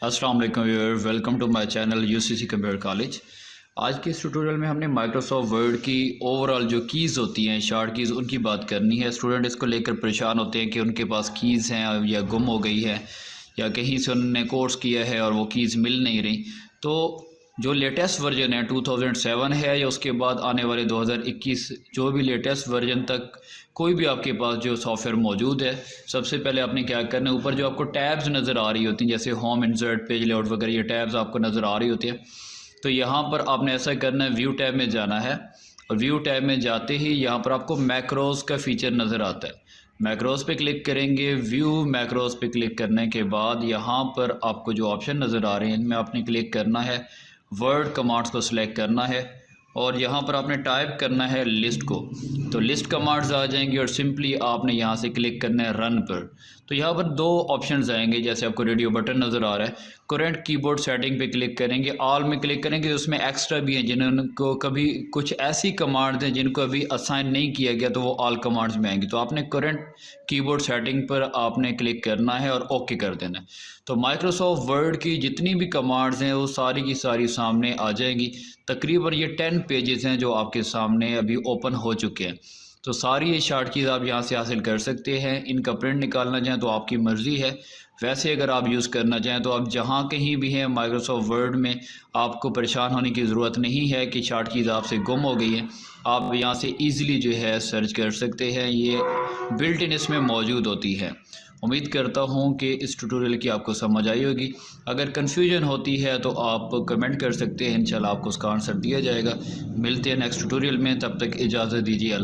अस्सलाम वालेकुम viewer, welcome to my channel UCC computer college. आज के इस ट्यूटोरियल में हमने माइक्रोसॉफ्ट वर्ड की ओवरऑल जो कीज़ होती हैं, शॉर्ट कीज़, उनकी बात करनी है। स्टूडेंट इसको लेकर परेशान होते हैं कि उनके पास कीज़ हैं या गुम हो गई है या कहीं से उन्होंने कोर्स किया है और वो कीज़ मिल नहीं रही। तो जो लेटेस्ट वर्जन है 2007 है या उसके बाद आने वाले 2021 जो भी लेटेस्ट वर्जन तक कोई भी आपके पास जो सॉफ्टवेयर मौजूद है, सबसे पहले आपने क्या करना है, ऊपर जो आपको टैब्स नज़र आ रही होती हैं जैसे होम, इंसर्ट, पेज लेआउट वगैरह, ये टैब्स आपको नज़र आ रही होती है। तो यहाँ पर आपने ऐसा करना है, व्यू टैब में जाना है और व्यू टैब में जाते ही यहाँ पर आपको मैक्रोस का फीचर नज़र आता है। मैक्रोस पे क्लिक करेंगे। व्यू मैक्रोस पे क्लिक करने के बाद यहाँ पर आपको जो ऑप्शन नज़र आ रहे हैं इनमें आपने क्लिक करना है, वर्ड कमांड्स को सिलेक्ट करना है और यहाँ पर आपने टाइप करना है लिस्ट को। तो लिस्ट कमांड्स आ जाएंगी और सिंपली आपने यहाँ से क्लिक करना है रन पर। तो यहाँ पर दो ऑप्शंस आएंगे, जैसे आपको रेडियो बटन नज़र आ रहा है। करंट कीबोर्ड सेटिंग पे क्लिक करेंगे, ऑल में क्लिक करेंगे। उसमें एक्स्ट्रा भी हैं जिनको कभी कुछ ऐसी कमांड्स हैं जिनको अभी असाइन नहीं किया गया तो वो ऑल कमांड्स में आएंगी। तो आपने करंट कीबोर्ड सेटिंग पर आपने क्लिक करना है और ओके कर देना है। तो माइक्रोसॉफ्ट वर्ड की जितनी भी कमांड्स हैं वो सारी की सारी सामने आ जाएंगी। तकरीबन ये 10 पेजेस हैं जो आपके सामने अभी ओपन हो चुके हैं। तो सारी ये शॉर्ट कीज़ आप यहाँ से हासिल कर सकते हैं। इनका प्रिंट निकालना चाहें तो आपकी मर्ज़ी है। वैसे अगर आप यूज़ करना चाहें तो आप जहाँ कहीं भी हैं माइक्रोसॉफ्ट वर्ड में, आपको परेशान होने की ज़रूरत नहीं है कि शॉर्ट कीज़ आपसे गुम हो गई है। आप यहाँ से ईज़िली जो है सर्च कर सकते हैं, ये बिल्ट इन इसमें मौजूद होती है। उम्मीद करता हूँ कि इस ट्यूटोरियल की आपको समझ आई होगी। अगर कन्फ्यूजन होती है तो आप कमेंट कर सकते हैं, इंशाल्लाह आपको उसका आंसर दिया जाएगा। मिलते हैं नेक्स्ट ट्यूटोरियल में, तब तक इजाज़त दीजिए।